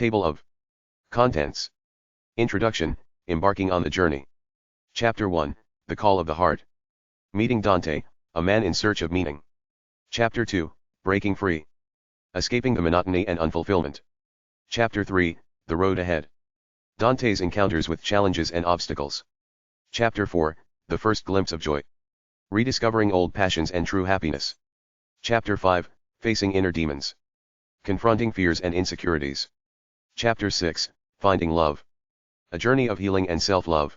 Table of Contents. Introduction, Embarking on the Journey. Chapter 1, The Call of the Heart. Meeting Dante, a man in search of meaning. Chapter 2, Breaking Free. Escaping the monotony and unfulfillment. Chapter 3, The Road Ahead. Dante's encounters with challenges and obstacles. Chapter 4, The First Glimpse of Joy. Rediscovering old passions and true happiness. Chapter 5, Facing Inner Demons. Confronting fears and insecurities. Chapter 6, Finding Love. A Journey of Healing and Self-Love.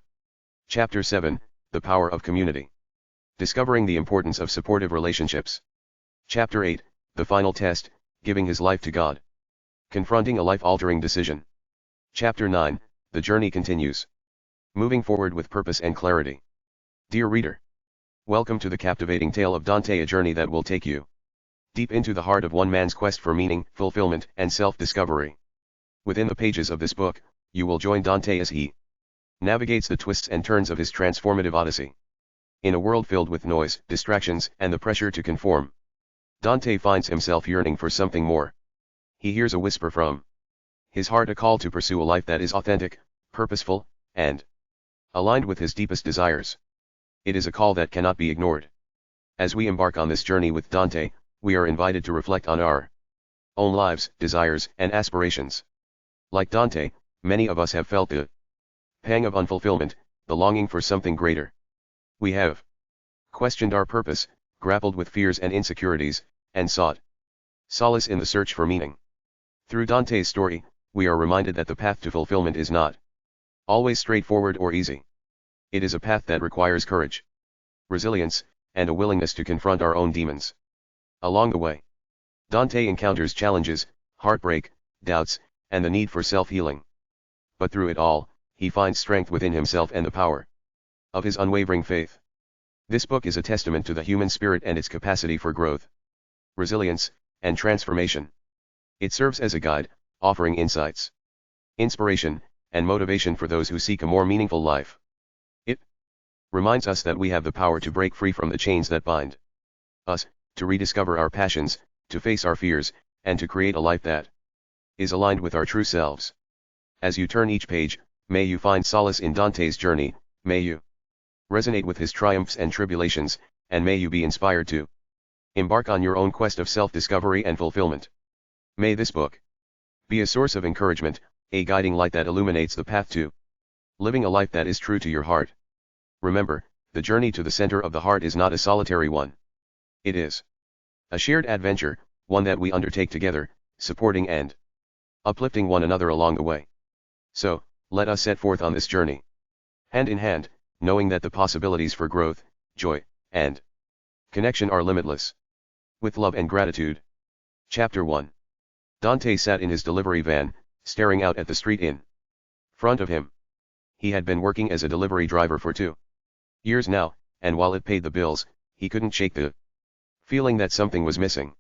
Chapter 7, The Power of Community. Discovering the Importance of Supportive Relationships. Chapter 8, The Final Test, Giving His Life to God. Confronting a Life-Altering Decision. Chapter 9, The Journey Continues. Moving Forward with Purpose and Clarity. Dear reader, welcome to the captivating tale of Dante, a journey that will take you deep into the heart of one man's quest for meaning, fulfillment, and self-discovery. Within the pages of this book, you will join Dante as he navigates the twists and turns of his transformative odyssey. In a world filled with noise, distractions, and the pressure to conform, Dante finds himself yearning for something more. He hears a whisper from his heart, a call to pursue a life that is authentic, purposeful, and aligned with his deepest desires. It is a call that cannot be ignored. As we embark on this journey with Dante, we are invited to reflect on our own lives, desires, and aspirations. Like Dante, many of us have felt the pang of unfulfillment, the longing for something greater. We have questioned our purpose, grappled with fears and insecurities, and sought solace in the search for meaning. Through Dante's story, we are reminded that the path to fulfillment is not always straightforward or easy. It is a path that requires courage, resilience, and a willingness to confront our own demons. Along the way, Dante encounters challenges, heartbreak, doubts, and the need for self-healing. But through it all, he finds strength within himself and the power of his unwavering faith. This book is a testament to the human spirit and its capacity for growth, resilience, and transformation. It serves as a guide, offering insights, inspiration, and motivation for those who seek a more meaningful life. It reminds us that we have the power to break free from the chains that bind us, to rediscover our passions, to face our fears, and to create a life that is aligned with our true selves. As you turn each page, may you find solace in Dante's journey, may you resonate with his triumphs and tribulations, and may you be inspired to embark on your own quest of self-discovery and fulfillment. May this book be a source of encouragement, a guiding light that illuminates the path to living a life that is true to your heart. Remember, the journey to the center of the heart is not a solitary one. It is a shared adventure, one that we undertake together, supporting and uplifting one another along the way. So, let us set forth on this journey, hand in hand, knowing that the possibilities for growth, joy, and connection are limitless. With love and gratitude. Chapter 1. Dante sat in his delivery van, staring out at the street in front of him. He had been working as a delivery driver for 2 years now, and while it paid the bills, he couldn't shake the feeling that something was missing.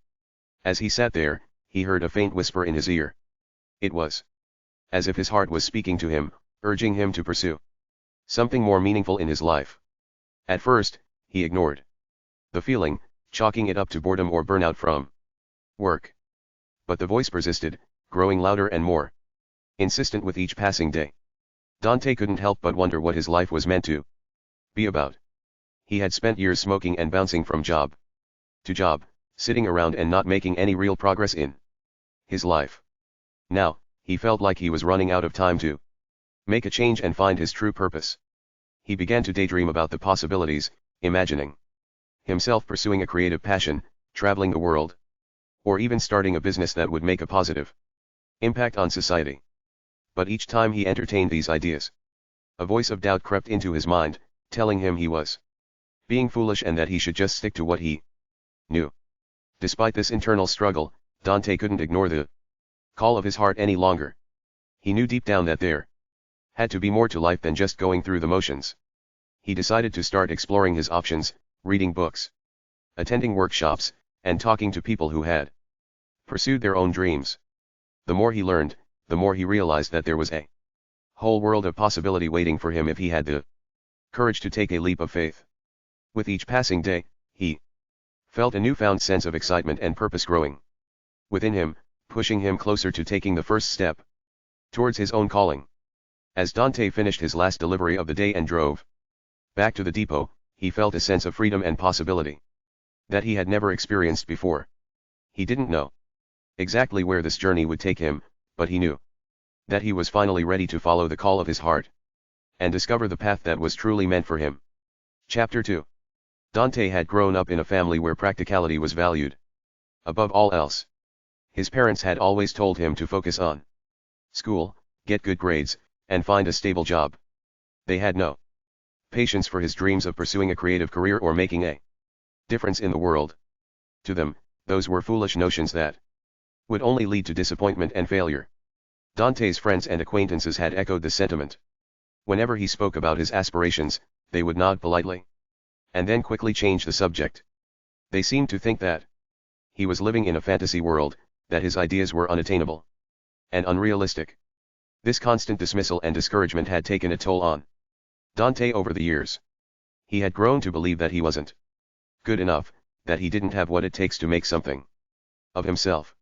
As he sat there, he heard a faint whisper in his ear. It was as if his heart was speaking to him, urging him to pursue something more meaningful in his life. At first, he ignored the feeling, chalking it up to boredom or burnout from work. But the voice persisted, growing louder and more insistent with each passing day. Dante couldn't help but wonder what his life was meant to be about. He had spent years smoking and bouncing from job to job, sitting around and not making any real progress in his life. Now, he felt like he was running out of time to make a change and find his true purpose. He began to daydream about the possibilities, imagining himself pursuing a creative passion, traveling the world, or even starting a business that would make a positive impact on society. But each time he entertained these ideas, a voice of doubt crept into his mind, telling him he was being foolish and that he should just stick to what he knew. Despite this internal struggle, Dante couldn't ignore the call of his heart any longer. He knew deep down that there had to be more to life than just going through the motions. He decided to start exploring his options, reading books, attending workshops, and talking to people who had pursued their own dreams. The more he learned, the more he realized that there was a whole world of possibility waiting for him if he had the courage to take a leap of faith. With each passing day, he felt a newfound sense of excitement and purpose growing within him, pushing him closer to taking the first step. towards his own calling. As Dante finished his last delivery of the day and drove back to the depot, he felt a sense of freedom and possibility that he had never experienced before. He didn't know exactly where this journey would take him, but he knew that he was finally ready to follow the call of his heart and discover the path that was truly meant for him. Chapter 2. Dante had grown up in a family where practicality was valued above all else. His parents had always told him to focus on school, get good grades, and find a stable job. They had no patience for his dreams of pursuing a creative career or making a difference in the world. To them, those were foolish notions that would only lead to disappointment and failure. Dante's friends and acquaintances had echoed the sentiment. Whenever he spoke about his aspirations, they would nod politely and then quickly change the subject. They seemed to think that he was living in a fantasy world, that his ideas were unattainable and unrealistic. This constant dismissal and discouragement had taken a toll on Dante over the years. He had grown to believe that he wasn't good enough, that he didn't have what it takes to make something of himself.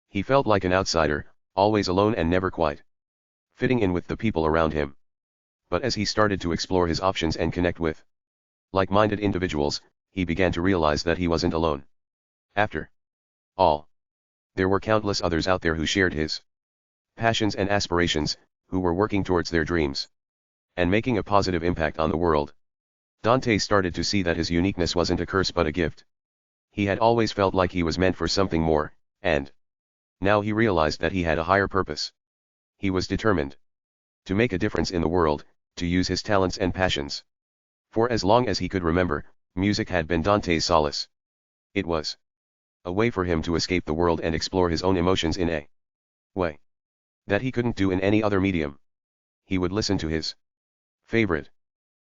He felt like an outsider, always alone and never quite fitting in with the people around him. But as he started to explore his options and connect with like-minded individuals, he began to realize that he wasn't alone. After all, there were countless others out there who shared his passions and aspirations, who were working towards their dreams and making a positive impact on the world. Dante started to see that his uniqueness wasn't a curse but a gift. He had always felt like he was meant for something more, and now he realized that he had a higher purpose. He was determined to make a difference in the world, to use his talents and passions. For as long as he could remember, music had been Dante's solace. It was a way for him to escape the world and explore his own emotions in a way that he couldn't do in any other medium. He would listen to his favorite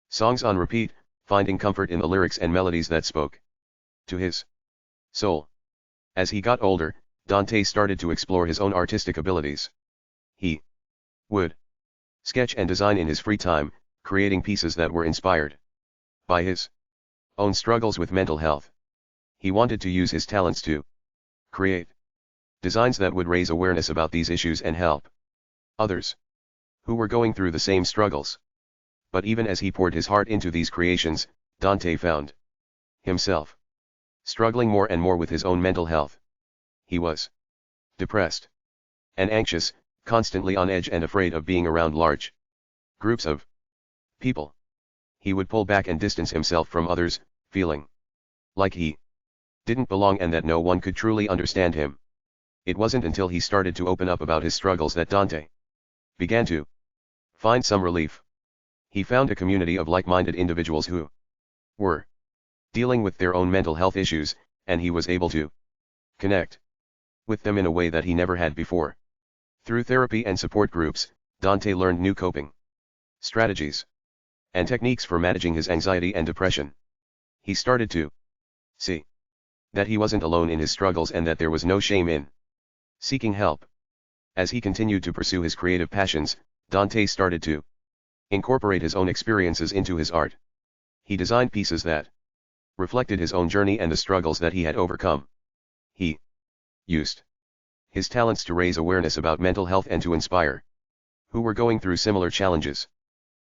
songs on repeat, finding comfort in the lyrics and melodies that spoke to his soul. As he got older, Dante started to explore his own artistic abilities. He would sketch and design in his free time, creating pieces that were inspired by his own struggles with mental health. He wanted to use his talents to create designs that would raise awareness about these issues and help others who were going through the same struggles. But even as he poured his heart into these creations, Dante found himself struggling more and more with his own mental health. He was depressed and anxious, constantly on edge and afraid of being around large groups of people. He would pull back and distance himself from others, feeling like he didn't belong and that no one could truly understand him. It wasn't until he started to open up about his struggles that Dante began to find some relief. He found a community of like-minded individuals who were dealing with their own mental health issues, and he was able to connect with them in a way that he never had before. Through therapy and support groups, Dante learned new coping strategies and techniques for managing his anxiety and depression. He started to see that he wasn't alone in his struggles and that there was no shame in seeking help. As he continued to pursue his creative passions, Dante started to incorporate his own experiences into his art. He designed pieces that reflected his own journey and the struggles that he had overcome. He used his talents to raise awareness about mental health and to inspire who were going through similar challenges.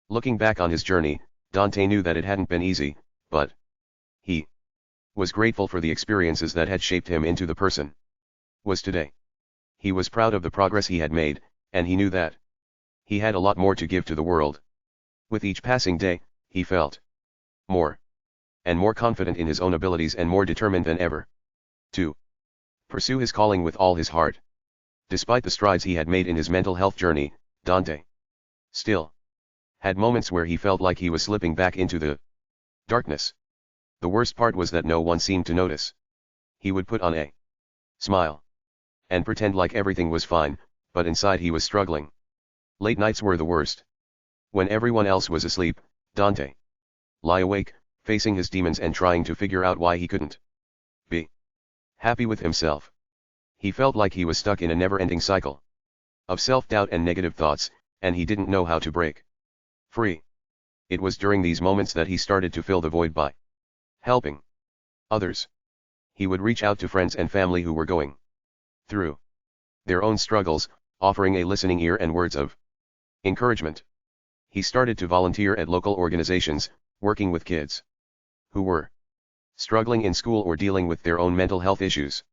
Looking back on his journey, Dante knew that it hadn't been easy, but he was grateful for the experiences that had shaped him into the person was today. He was proud of the progress he had made, and he knew that he had a lot more to give to the world. With each passing day, he felt more and more confident in his own abilities and more determined than ever to pursue his calling with all his heart. Despite the strides he had made in his mental health journey, Dante still had moments where he felt like he was slipping back into the darkness. The worst part was that no one seemed to notice. He would put on a smile and pretend like everything was fine, but inside he was struggling. Late nights were the worst. When everyone else was asleep, Dante lay awake, facing his demons and trying to figure out why he couldn't be happy with himself. He felt like he was stuck in a never-ending cycle of self-doubt and negative thoughts, and he didn't know how to break free. It was during these moments that he started to fill the void by helping others. He would reach out to friends and family who were going through their own struggles, offering a listening ear and words of encouragement. He started to volunteer at local organizations, working with kids who were struggling in school or dealing with their own mental health issues.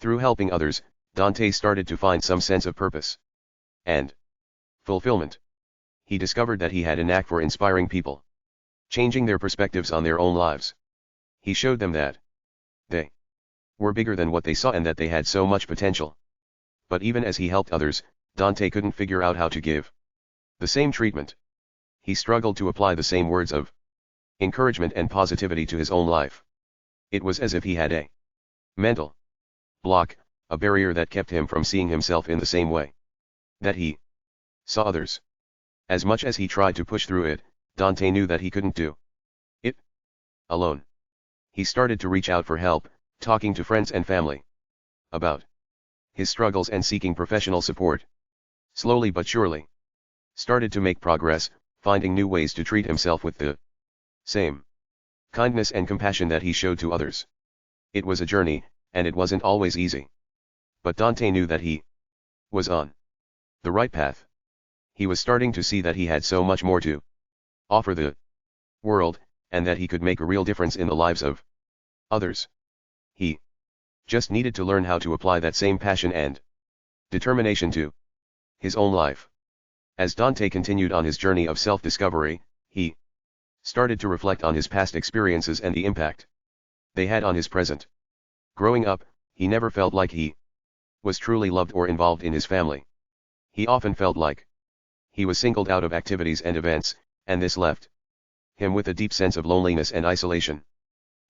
Through helping others, Dante started to find some sense of purpose and fulfillment. He discovered that he had a knack for inspiring people, changing their perspectives on their own lives. He showed them that they were bigger than what they saw and that they had so much potential. But even as he helped others, Dante couldn't figure out how to give the same treatment. He struggled to apply the same words of encouragement and positivity to his own life. It was as if he had a mental block, a barrier that kept him from seeing himself in the same way that he saw others. As much as he tried to push through it, Dante knew that he couldn't do it alone. He started to reach out for help, talking to friends and family about his struggles and seeking professional support. Slowly but surely, started to make progress, finding new ways to treat himself with the same kindness and compassion that he showed to others. It was a journey, and it wasn't always easy. But Dante knew that he was on the right path. He was starting to see that he had so much more to offer the world, and that he could make a real difference in the lives of others. He just needed to learn how to apply that same passion and determination to his own life. As Dante continued on his journey of self-discovery, he started to reflect on his past experiences and the impact they had on his present. Growing up, he never felt like he was truly loved or involved in his family. He often felt like he was singled out of activities and events, and this left him with a deep sense of loneliness and isolation.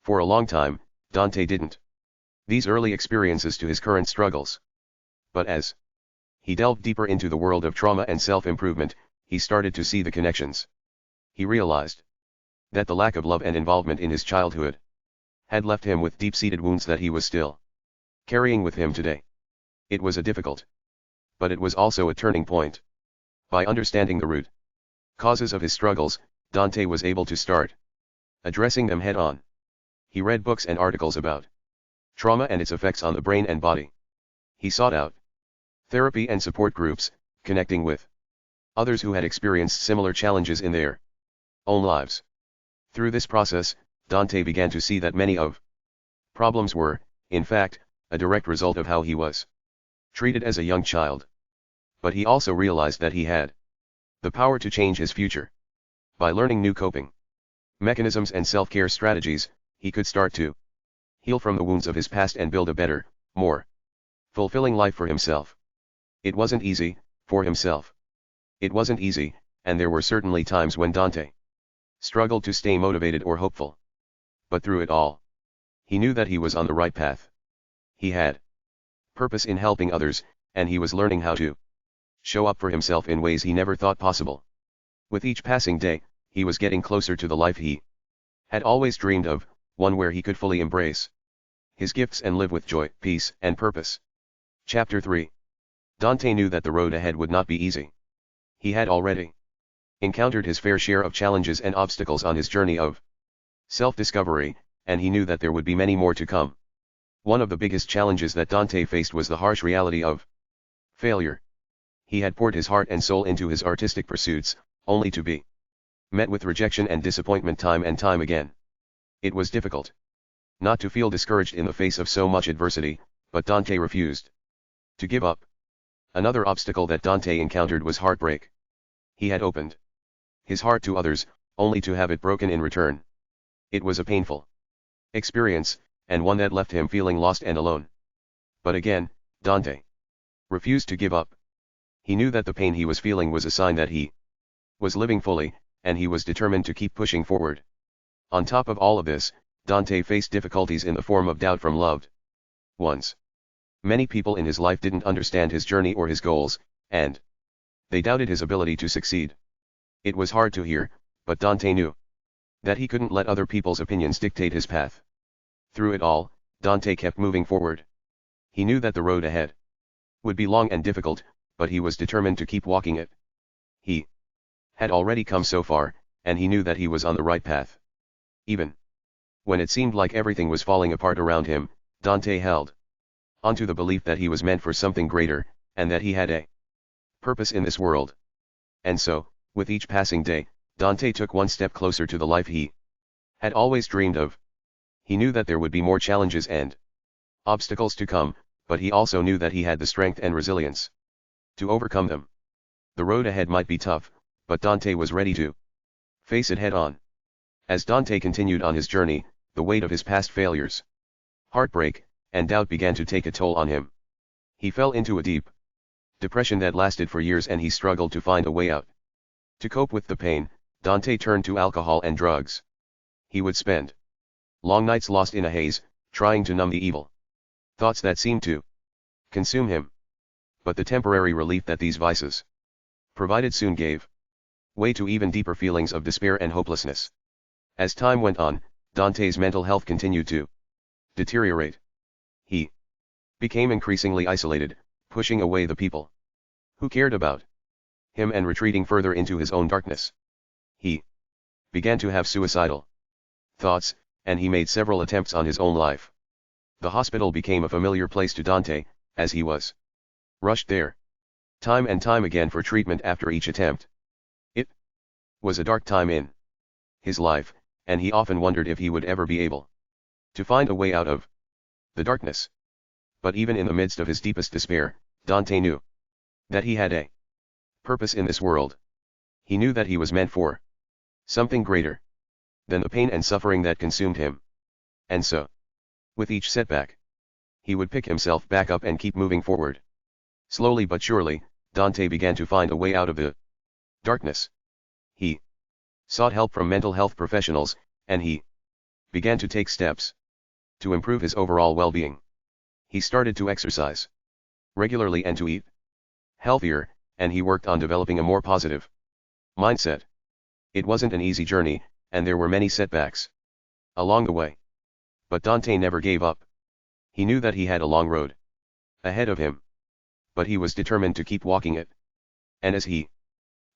For a long time, Dante didn't these early experiences to his current struggles. But as he delved deeper into the world of trauma and self-improvement, he started to see the connections. He realized that the lack of love and involvement in his childhood had left him with deep-seated wounds that he was still carrying with him today. It was a difficult, but it was also a turning point. By understanding the root causes of his struggles, Dante was able to start addressing them head-on. He read books and articles about trauma and its effects on the brain and body. He sought out therapy and support groups, connecting with others who had experienced similar challenges in their own lives. Through this process, Dante began to see that many of problems were, in fact, a direct result of how he was treated as a young child. But he also realized that he had the power to change his future. By learning new coping mechanisms and self-care strategies, he could start to heal from the wounds of his past and build a better, more fulfilling life for himself. It wasn't easy, for himself. It wasn't easy, and there were certainly times when Dante struggled to stay motivated or hopeful. But through it all, he knew that he was on the right path. He had purpose in helping others, and he was learning how to show up for himself in ways he never thought possible. With each passing day, he was getting closer to the life he had always dreamed of, one where he could fully embrace his gifts and live with joy, peace, and purpose. Chapter 3. Dante knew that the road ahead would not be easy. He had already encountered his fair share of challenges and obstacles on his journey of self-discovery, and he knew that there would be many more to come. One of the biggest challenges that Dante faced was the harsh reality of failure. He had poured his heart and soul into his artistic pursuits, only to be met with rejection and disappointment time and time again. It was difficult not to feel discouraged in the face of so much adversity, but Dante refused to give up. Another obstacle that Dante encountered was heartbreak. He had opened his heart to others, only to have it broken in return. It was a painful experience, and one that left him feeling lost and alone. But again, Dante refused to give up. He knew that the pain he was feeling was a sign that he was living fully, and he was determined to keep pushing forward. On top of all of this, Dante faced difficulties in the form of doubt from loved ones. Many people in his life didn't understand his journey or his goals, and they doubted his ability to succeed. It was hard to hear, but Dante knew that he couldn't let other people's opinions dictate his path. Through it all, Dante kept moving forward. He knew that the road ahead would be long and difficult, but he was determined to keep walking it. He had already come so far, and he knew that he was on the right path. Even when it seemed like everything was falling apart around him, Dante held onto the belief that he was meant for something greater, and that he had a purpose in this world. And so, with each passing day, Dante took one step closer to the life he had always dreamed of. He knew that there would be more challenges and obstacles to come, but he also knew that he had the strength and resilience to overcome them. The road ahead might be tough, but Dante was ready to face it head on. As Dante continued on his journey, the weight of his past failures, heartbreak, and doubt began to take a toll on him. He fell into a deep depression that lasted for years and he struggled to find a way out. To cope with the pain, Dante turned to alcohol and drugs. He would spend long nights lost in a haze, trying to numb the evil thoughts that seemed to consume him. But the temporary relief that these vices provided soon gave way to even deeper feelings of despair and hopelessness. As time went on, Dante's mental health continued to deteriorate. He became increasingly isolated, pushing away the people who cared about him and retreating further into his own darkness. He began to have suicidal thoughts, and he made several attempts on his own life. The hospital became a familiar place to Dante, as he was rushed there time and time again for treatment after each attempt. It was a dark time in his life, and he often wondered if he would ever be able to find a way out of the darkness. But even in the midst of his deepest despair, Dante knew that he had a purpose in this world. He knew that he was meant for something greater than the pain and suffering that consumed him. And so, with each setback, he would pick himself back up and keep moving forward. Slowly but surely, Dante began to find a way out of the darkness. He sought help from mental health professionals, and he began to take steps to improve his overall well-being. He started to exercise regularly and to eat healthier, and he worked on developing a more positive mindset. It wasn't an easy journey, and there were many setbacks along the way. But Dante never gave up. He knew that he had a long road ahead of him, but he was determined to keep walking it. And as he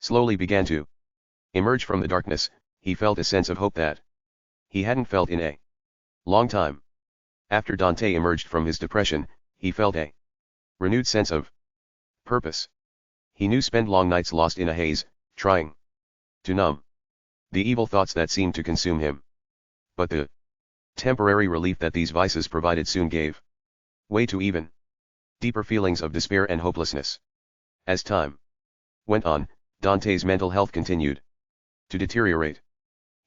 slowly began to emerge from the darkness, he felt a sense of hope that he hadn't felt in a long time. After Dante emerged from his depression, he felt a renewed sense of purpose. He knew spent long nights lost in a haze, trying to numb the evil thoughts that seemed to consume him. But the temporary relief that these vices provided soon gave way to even deeper feelings of despair and hopelessness. As time went on, Dante's mental health continued to deteriorate.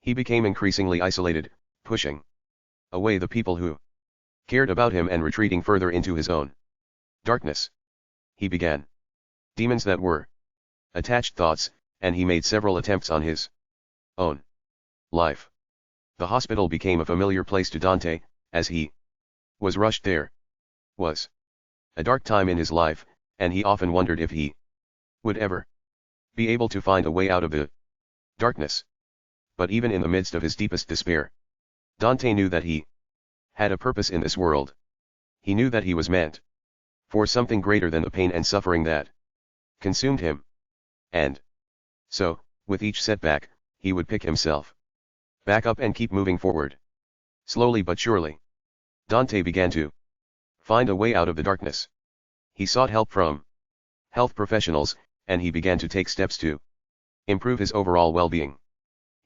He became increasingly isolated, pushing away the people who cared about him and retreating further into his own darkness. He began demons that were attached thoughts, and he made several attempts on his own life. The hospital became a familiar place to Dante, as he was rushed there. Was a dark time in his life, and he often wondered if he would ever be able to find a way out of the darkness. But even in the midst of his deepest despair, Dante knew that he had a purpose in this world. He knew that he was meant for something greater than the pain and suffering that consumed him. And so, with each setback, he would pick himself back up and keep moving forward. Slowly but surely, Dante began to find a way out of the darkness. He sought help from health professionals, and he began to take steps to improve his overall well-being.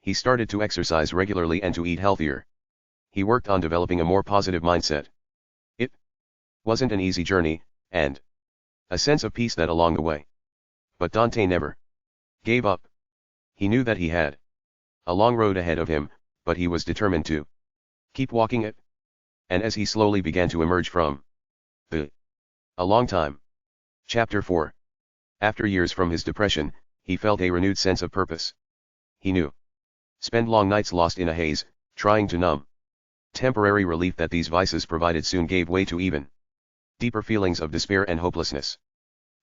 He started to exercise regularly and to eat healthier. He worked on developing a more positive mindset. It wasn't an easy journey, and a sense of peace that along the way. But Dante never gave up. He knew that he had a long road ahead of him, but he was determined to keep walking it. And as he slowly began to emerge from a long time. Chapter 4. After years from his depression, he felt a renewed sense of purpose. He knew spend long nights lost in a haze, trying to numb temporary relief that these vices provided soon gave way to even deeper feelings of despair and hopelessness.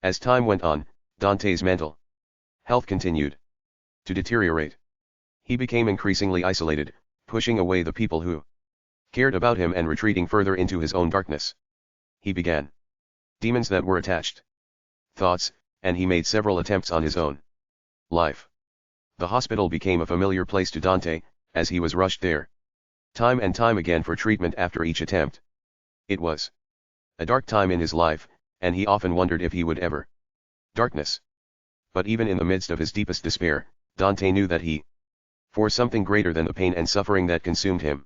As time went on, Dante's mental health continued to deteriorate. He became increasingly isolated, pushing away the people who cared about him and retreating further into his own darkness. He began demons that were attached thoughts, and he made several attempts on his own life. The hospital became a familiar place to Dante, as he was rushed there time and time again for treatment after each attempt. It was a dark time in his life, and he often wondered if he would ever darkness. But even in the midst of his deepest despair, Dante knew that he for something greater than the pain and suffering that consumed him.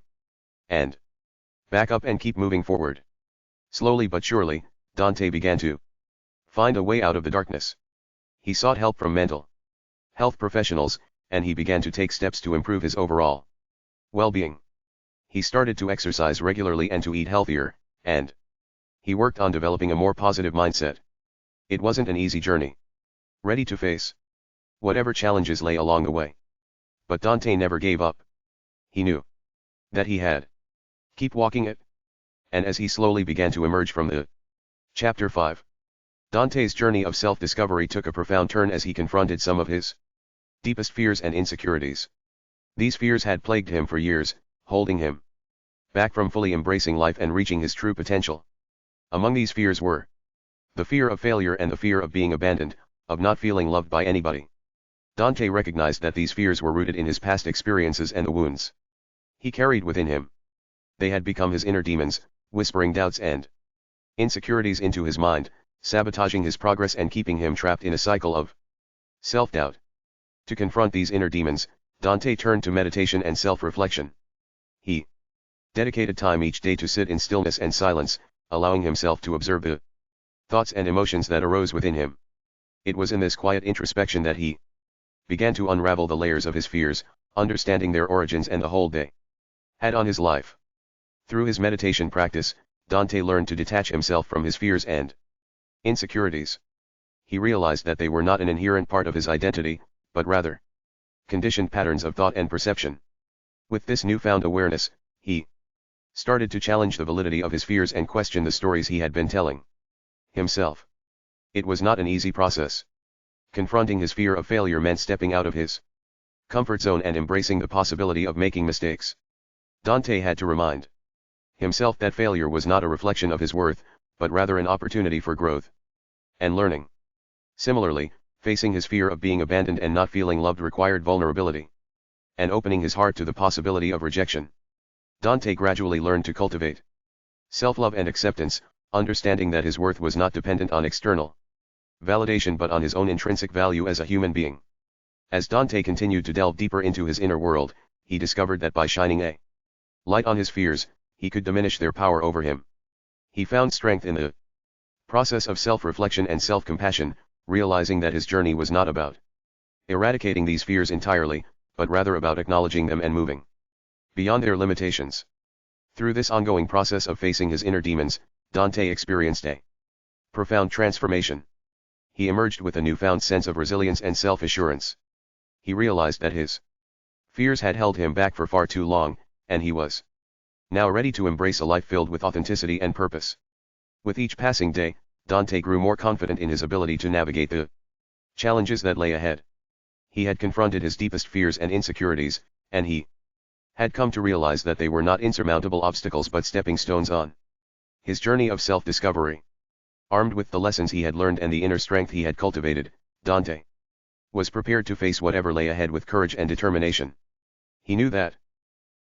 And back up and keep moving forward. Slowly but surely, Dante began to find a way out of the darkness. He sought help from mental health professionals, and he began to take steps to improve his overall well-being. He started to exercise regularly and to eat healthier, and he worked on developing a more positive mindset. It wasn't an easy journey. Ready to face whatever challenges lay along the way. But Dante never gave up. He knew that he had keep walking it. And as he slowly began to emerge from the Chapter 5. Dante's journey of self-discovery took a profound turn as he confronted some of his deepest fears and insecurities. These fears had plagued him for years, holding him back from fully embracing life and reaching his true potential. Among these fears were the fear of failure and the fear of being abandoned, of not feeling loved by anybody. Dante recognized that these fears were rooted in his past experiences and the wounds he carried within him. They had become his inner demons, whispering doubts and insecurities into his mind, sabotaging his progress and keeping him trapped in a cycle of self-doubt. To confront these inner demons, Dante turned to meditation and self-reflection. He dedicated time each day to sit in stillness and silence, allowing himself to observe the thoughts and emotions that arose within him. It was in this quiet introspection that he began to unravel the layers of his fears, understanding their origins and the hold they had on his life. Through his meditation practice, Dante learned to detach himself from his fears and insecurities. He realized that they were not an inherent part of his identity, but rather conditioned patterns of thought and perception. With this newfound awareness, he started to challenge the validity of his fears and question the stories he had been telling himself. It was not an easy process. Confronting his fear of failure meant stepping out of his comfort zone and embracing the possibility of making mistakes. Dante had to remind himself that failure was not a reflection of his worth, but rather an opportunity for growth and learning. Similarly, facing his fear of being abandoned and not feeling loved required vulnerability and opening his heart to the possibility of rejection. Dante gradually learned to cultivate self-love and acceptance, understanding that his worth was not dependent on external validation but on his own intrinsic value as a human being. As Dante continued to delve deeper into his inner world, he discovered that by shining a light on his fears, he could diminish their power over him. He found strength in the process of self-reflection and self-compassion, realizing that his journey was not about eradicating these fears entirely, but rather about acknowledging them and moving beyond their limitations. Through this ongoing process of facing his inner demons, Dante experienced a profound transformation. He emerged with a newfound sense of resilience and self-assurance. He realized that his fears had held him back for far too long, and he was now ready to embrace a life filled with authenticity and purpose. With each passing day, Dante grew more confident in his ability to navigate the challenges that lay ahead. He had confronted his deepest fears and insecurities, and he had come to realize that they were not insurmountable obstacles but stepping stones on his journey of self-discovery. Armed with the lessons he had learned and the inner strength he had cultivated, Dante was prepared to face whatever lay ahead with courage and determination. He knew that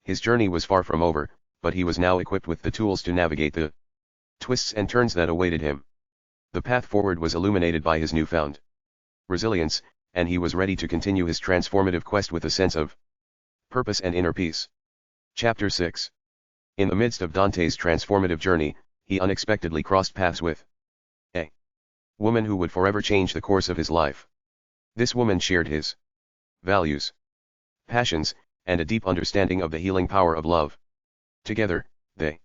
his journey was far from over, but he was now equipped with the tools to navigate the twists and turns that awaited him. The path forward was illuminated by his newfound resilience, and he was ready to continue his transformative quest with a sense of purpose and inner peace. Chapter 6. In the midst of Dante's transformative journey, he unexpectedly crossed paths with a woman who would forever change the course of his life. This woman shared his values, passions, and a deep understanding of the healing power of love. Together, they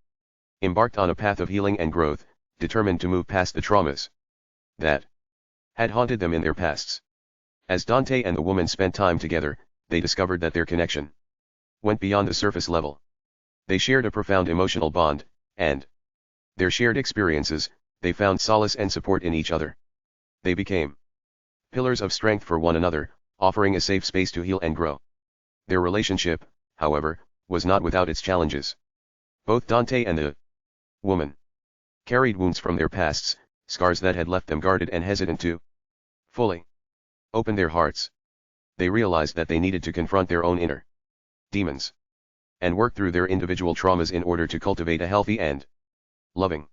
embarked on a path of healing and growth, determined to move past the traumas that had haunted them in their pasts. As Dante and the woman spent time together, they discovered that their connection went beyond the surface level. They shared a profound emotional bond, and their shared experiences, they found solace and support in each other. They became pillars of strength for one another, offering a safe space to heal and grow. Their relationship, however, was not without its challenges. Both Dante and the woman carried wounds from their pasts, scars that had left them guarded and hesitant to fully open their hearts. They realized that they needed to confront their own inner demons and work through their individual traumas in order to cultivate a healthy and loving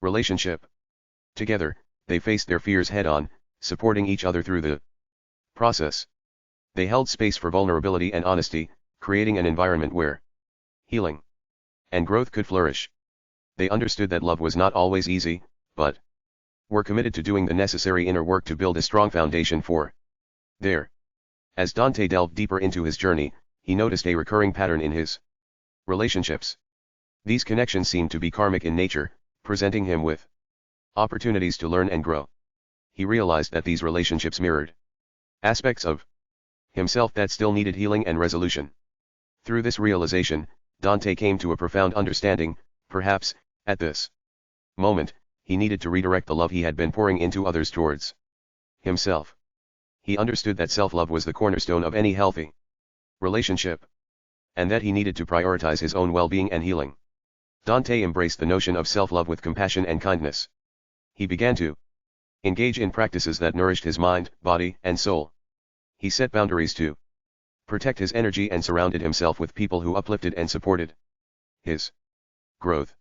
relationship. Together, they faced their fears head-on, supporting each other through the process. They held space for vulnerability and honesty, creating an environment where healing and growth could flourish. They understood that love was not always easy, but were committed to doing the necessary inner work to build a strong foundation for there. As Dante delved deeper into his journey, he noticed a recurring pattern in his relationships. These connections seemed to be karmic in nature, presenting him with opportunities to learn and grow. He realized that these relationships mirrored aspects of himself that still needed healing and resolution. Through this realization, Dante came to a profound understanding. Perhaps, at this moment, he needed to redirect the love he had been pouring into others towards himself. He understood that self-love was the cornerstone of any healthy relationship, and that he needed to prioritize his own well-being and healing. Dante embraced the notion of self-love with compassion and kindness. He began to engage in practices that nourished his mind, body, and soul. He set boundaries to protect his energy and surrounded himself with people who uplifted and supported his growth.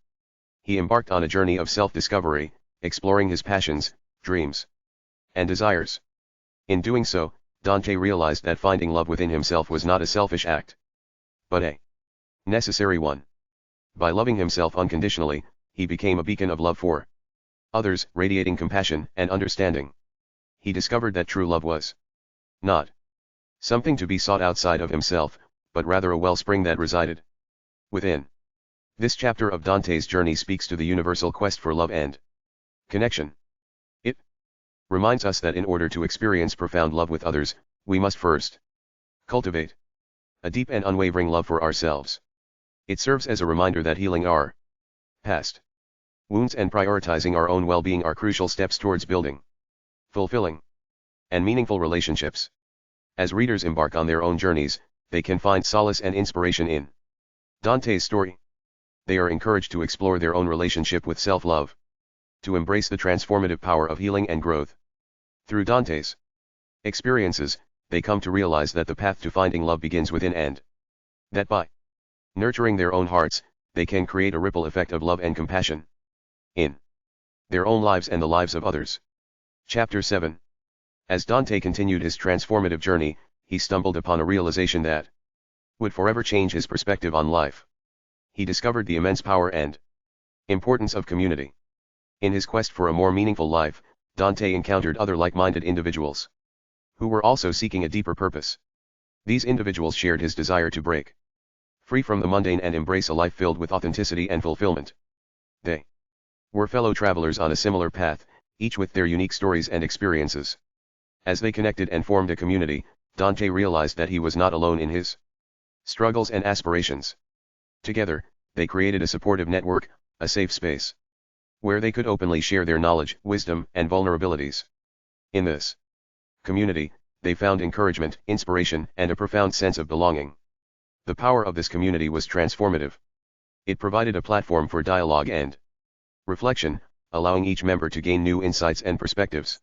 He embarked on a journey of self-discovery, exploring his passions, dreams, and desires. In doing so, Dante realized that finding love within himself was not a selfish act, but a necessary one. By loving himself unconditionally, he became a beacon of love for others, radiating compassion and understanding. He discovered that true love was not something to be sought outside of himself, but rather a wellspring that resided within. This chapter of Dante's journey speaks to the universal quest for love and connection. It reminds us that in order to experience profound love with others, we must first cultivate a deep and unwavering love for ourselves. It serves as a reminder that healing our past wounds and prioritizing our own well-being are crucial steps towards building fulfilling and meaningful relationships. As readers embark on their own journeys, they can find solace and inspiration in Dante's story. They are encouraged to explore their own relationship with self-love, to embrace the transformative power of healing and growth. Through Dante's experiences, they come to realize that the path to finding love begins within and that by nurturing their own hearts, they can create a ripple effect of love and compassion in their own lives and the lives of others. Chapter 7. As Dante continued his transformative journey, he stumbled upon a realization that would forever change his perspective on life. He discovered the immense power and importance of community. In his quest for a more meaningful life, Dante encountered other like-minded individuals who were also seeking a deeper purpose. These individuals shared his desire to break free from the mundane and embrace a life filled with authenticity and fulfillment. They were fellow travelers on a similar path, each with their unique stories and experiences. As they connected and formed a community, Dante realized that he was not alone in his struggles and aspirations. Together, they created a supportive network, a safe space where they could openly share their knowledge, wisdom, and vulnerabilities. In this community, they found encouragement, inspiration, and a profound sense of belonging. The power of this community was transformative. It provided a platform for dialogue and reflection, allowing each member to gain new insights and perspectives.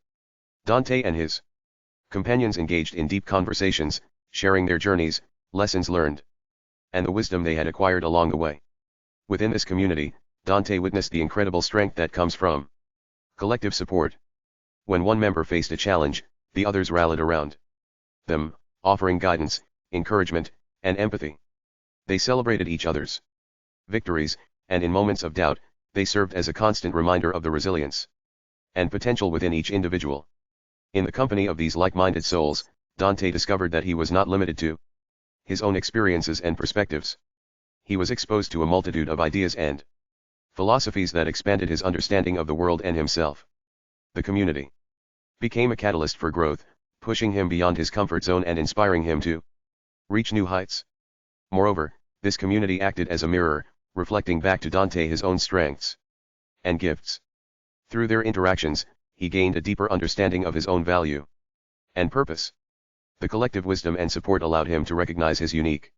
Dante and his companions engaged in deep conversations, sharing their journeys, lessons learned, and the wisdom they had acquired along the way. Within this community, Dante witnessed the incredible strength that comes from collective support. When one member faced a challenge, the others rallied around them, offering guidance, encouragement, and empathy. They celebrated each other's victories, and in moments of doubt, they served as a constant reminder of the resilience and potential within each individual. In the company of these like-minded souls, Dante discovered that he was not limited to his own experiences and perspectives. He was exposed to a multitude of ideas and philosophies that expanded his understanding of the world and himself. The community became a catalyst for growth, pushing him beyond his comfort zone and inspiring him to reach new heights. Moreover, this community acted as a mirror, reflecting back to Dante his own strengths and gifts. Through their interactions, he gained a deeper understanding of his own value and purpose. The collective wisdom and support allowed him to recognize his unique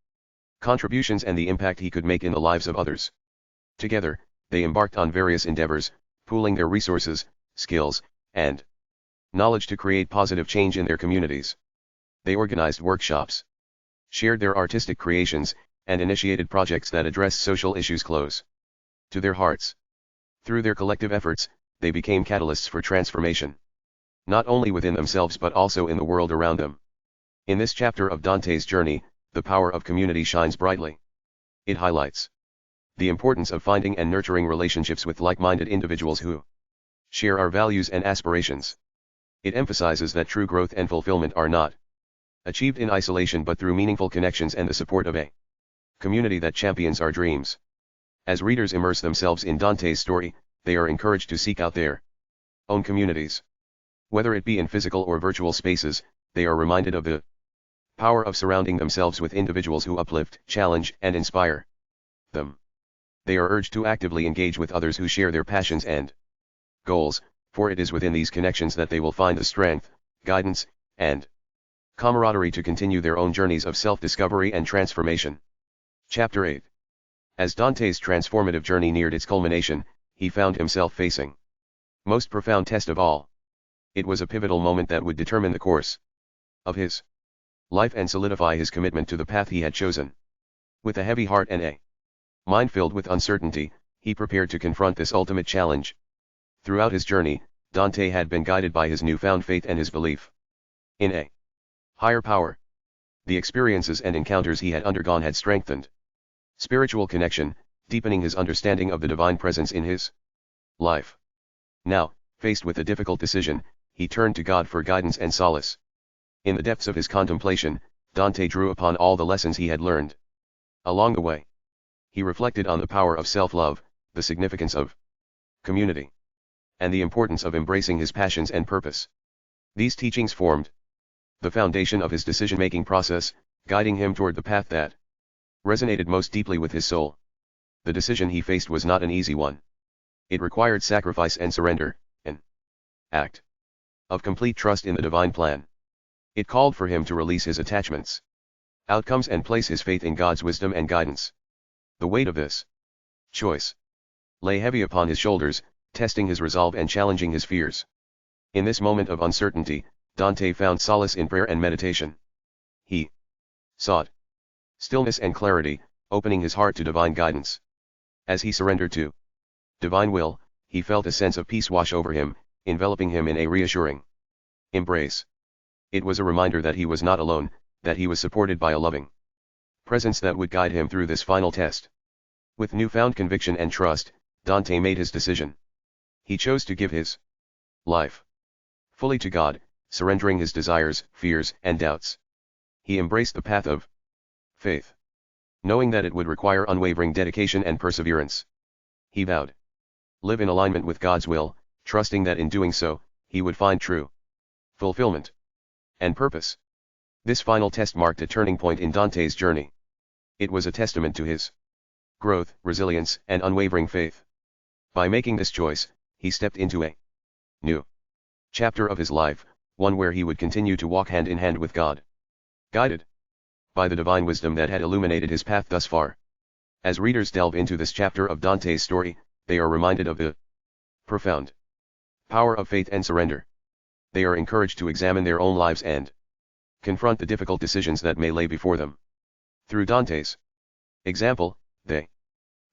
contributions and the impact he could make in the lives of others. Together, they embarked on various endeavors, pooling their resources, skills, and knowledge to create positive change in their communities. They organized workshops, shared their artistic creations, and initiated projects that addressed social issues close to their hearts. Through their collective efforts, they became catalysts for transformation, not only within themselves but also in the world around them. In this chapter of Dante's journey, the power of community shines brightly. It highlights the importance of finding and nurturing relationships with like-minded individuals who share our values and aspirations. It emphasizes that true growth and fulfillment are not achieved in isolation but through meaningful connections and the support of a community that champions our dreams. As readers immerse themselves in Dante's story, they are encouraged to seek out their own communities. Whether it be in physical or virtual spaces, they are reminded of the power of surrounding themselves with individuals who uplift, challenge, and inspire them. They are urged to actively engage with others who share their passions and goals, for it is within these connections that they will find the strength, guidance, and camaraderie to continue their own journeys of self-discovery and transformation. Chapter 8. As Dante's transformative journey neared its culmination, he found himself facing most profound test of all. It was a pivotal moment that would determine the course of his life and solidify his commitment to the path he had chosen. With a heavy heart and a mind filled with uncertainty, he prepared to confront this ultimate challenge. Throughout his journey, Dante had been guided by his newfound faith and his belief in a higher power. The experiences and encounters he had undergone had strengthened spiritual connection, deepening his understanding of the divine presence in his life. Now, faced with a difficult decision, he turned to God for guidance and solace. In the depths of his contemplation, Dante drew upon all the lessons he had learned along the way. He reflected on the power of self-love, the significance of community, and the importance of embracing his passions and purpose. These teachings formed the foundation of his decision-making process, guiding him toward the path that resonated most deeply with his soul. The decision he faced was not an easy one. It required sacrifice and surrender, an act of complete trust in the divine plan. It called for him to release his attachments, outcomes and place his faith in God's wisdom and guidance. The weight of this choice lay heavy upon his shoulders, testing his resolve and challenging his fears. In this moment of uncertainty, Dante found solace in prayer and meditation. He sought stillness and clarity, opening his heart to divine guidance. As he surrendered to divine will, he felt a sense of peace wash over him, enveloping him in a reassuring embrace. It was a reminder that he was not alone, that he was supported by a loving presence that would guide him through this final test. With newfound conviction and trust, Dante made his decision. He chose to give his life fully to God, surrendering his desires, fears, and doubts. He embraced the path of faith, knowing that it would require unwavering dedication and perseverance. He vowed live in alignment with God's will, trusting that in doing so, he would find true fulfillment and purpose. This final test marked a turning point in Dante's journey. It was a testament to his growth, resilience, and unwavering faith. By making this choice, he stepped into a new chapter of his life, one where he would continue to walk hand in hand with God, guided by the divine wisdom that had illuminated his path thus far. As readers delve into this chapter of Dante's story, they are reminded of the profound power of faith and surrender. They are encouraged to examine their own lives and confront the difficult decisions that may lay before them. Through Dante's example, they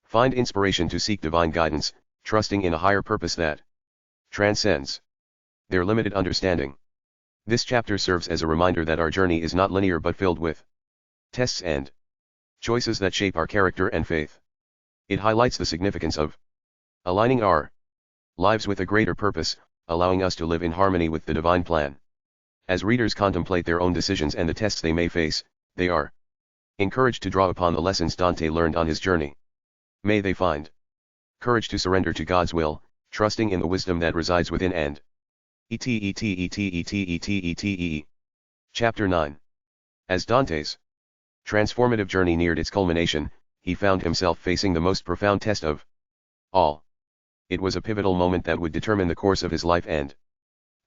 find inspiration to seek divine guidance, trusting in a higher purpose that transcends their limited understanding. This chapter serves as a reminder that our journey is not linear but filled with tests and choices that shape our character and faith. It highlights the significance of aligning our lives with a greater purpose, allowing us to live in harmony with the divine plan. As readers contemplate their own decisions and the tests they may face, they are encouraged to draw upon the lessons Dante learned on his journey. May they find courage to surrender to God's will, trusting in the wisdom that resides within and Chapter 9. As Dante's transformative journey neared its culmination, he found himself facing the most profound test of all. It was a pivotal moment that would determine the course of his life and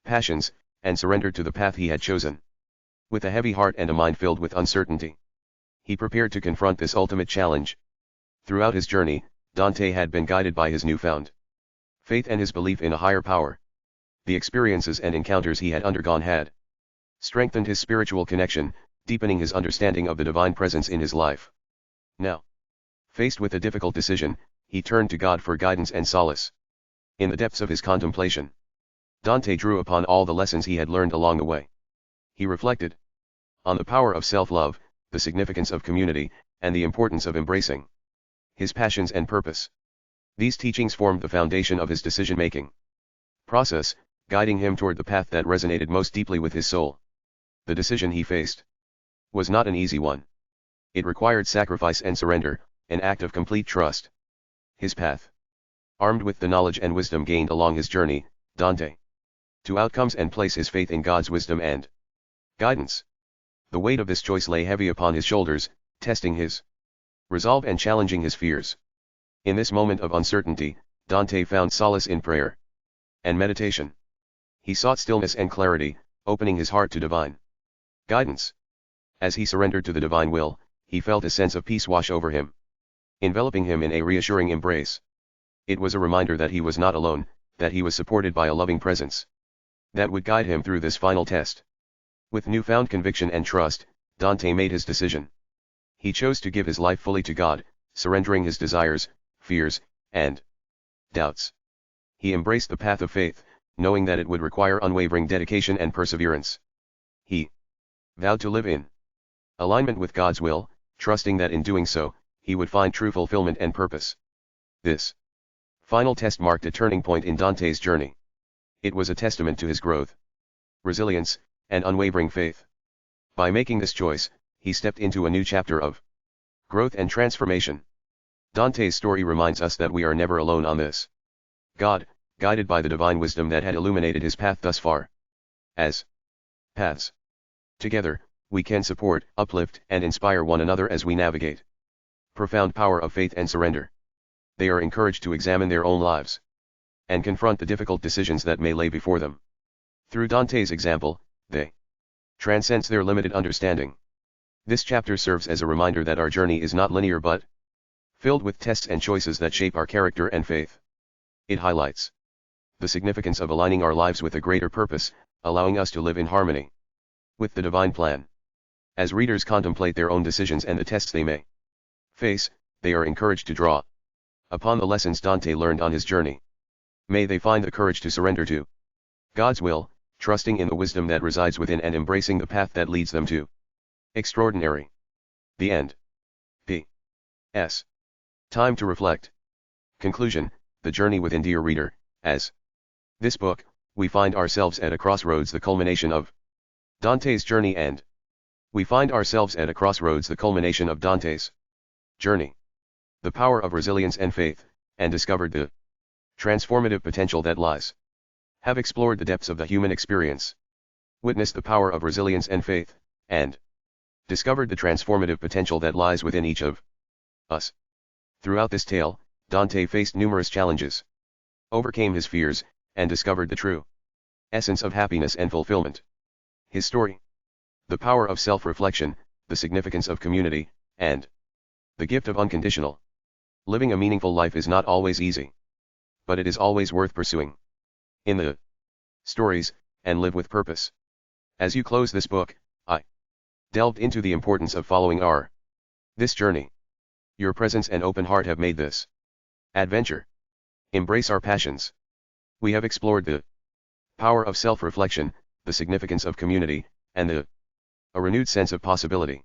passions, and surrendered to the path he had chosen. With a heavy heart and a mind filled with uncertainty, he prepared to confront this ultimate challenge. Throughout his journey, Dante had been guided by his newfound faith and his belief in a higher power. The experiences and encounters he had undergone had strengthened his spiritual connection, deepening his understanding of the divine presence in his life. Now, faced with a difficult decision, he turned to God for guidance and solace. In the depths of his contemplation, Dante drew upon all the lessons he had learned along the way. He reflected on the power of self-love, the significance of community, and the importance of embracing his passions and purpose. These teachings formed the foundation of his decision-making process, guiding him toward the path that resonated most deeply with his soul. The decision he faced was not an easy one. It required sacrifice and surrender, an act of complete trust. His path, armed with the knowledge and wisdom gained along his journey, Dante, to outcomes and place his faith in God's wisdom and guidance. The weight of this choice lay heavy upon his shoulders, testing his resolve and challenging his fears. In this moment of uncertainty, Dante found solace in prayer and meditation. He sought stillness and clarity, opening his heart to divine guidance. As he surrendered to the divine will, he felt a sense of peace wash over him, enveloping him in a reassuring embrace. It was a reminder that he was not alone, that he was supported by a loving presence that would guide him through this final test. With newfound conviction and trust, Dante made his decision. He chose to give his life fully to God, surrendering his desires, fears, and doubts. He embraced the path of faith, knowing that it would require unwavering dedication and perseverance. He vowed to live in alignment with God's will, trusting that in doing so, he would find true fulfillment and purpose. This final test marked a turning point in Dante's journey. It was a testament to his growth, resilience, and unwavering faith. By making this choice, he stepped into a new chapter of growth and transformation. Dante's story reminds us that we are never alone on this God, guided by the divine wisdom that had illuminated his path thus far. As paths together, we can support, uplift, and inspire one another as we navigate profound power of faith and surrender. They are encouraged to examine their own lives and confront the difficult decisions that may lay before them. Through Dante's example, they transcends their limited understanding. This chapter serves as a reminder that our journey is not linear but filled with tests and choices that shape our character and faith. It highlights the significance of aligning our lives with a greater purpose, allowing us to live in harmony with the divine plan. As readers contemplate their own decisions and the tests they may face, they are encouraged to draw upon the lessons Dante learned on his journey. May they find the courage to surrender to God's will, trusting in the wisdom that resides within and embracing the path that leads them to extraordinary. The end. P.S. Time to reflect. Conclusion. The journey within. Dear reader, as this book, we find ourselves at a crossroads, the culmination of Dante's journey, and we find ourselves at a crossroads, the culmination of Dante's journey. The power of resilience and faith, and discovered the transformative potential that lies. Have explored the depths of the human experience. Witnessed the power of resilience and faith, and discovered the transformative potential that lies within each of us. Throughout this tale, Dante faced numerous challenges, overcame his fears, and discovered the true essence of happiness and fulfillment. His story, the power of self-reflection, the significance of community, and the gift of unconditional living a meaningful life is not always easy, but it is always worth pursuing in the stories, and live with purpose. As you close this book, I delved into the importance of following this journey. Your presence and open heart have made this adventure. Embrace our passions. We have explored the power of self-reflection, the significance of community, and a renewed sense of possibility.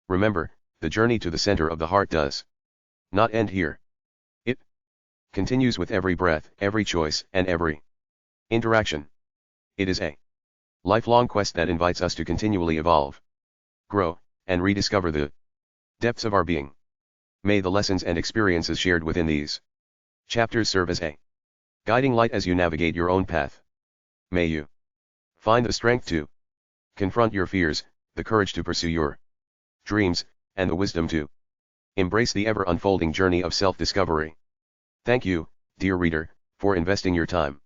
Remember, the journey to the center of the heart does not end here. It continues with every breath, every choice, and every interaction. It is a lifelong quest that invites us to continually evolve, grow, and rediscover the depths of our being. May the lessons and experiences shared within these chapters serve as a guiding light as you navigate your own path. May you find the strength to confront your fears, the courage to pursue your dreams, and the wisdom to embrace the ever-unfolding journey of self-discovery. Thank you, dear reader, for investing your time,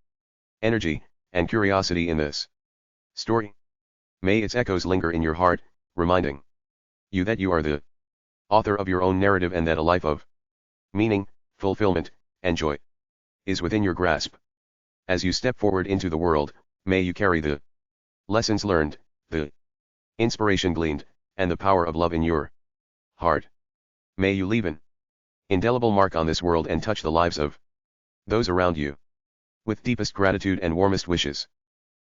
energy, and curiosity in this story. May its echoes linger in your heart, reminding you that you are the author of your own narrative and that a life of meaning, fulfillment, and joy is within your grasp. As you step forward into the world, may you carry the lessons learned, the inspiration gleaned, and the power of love in your heart. May you leave an indelible mark on this world and touch the lives of those around you. With deepest gratitude and warmest wishes.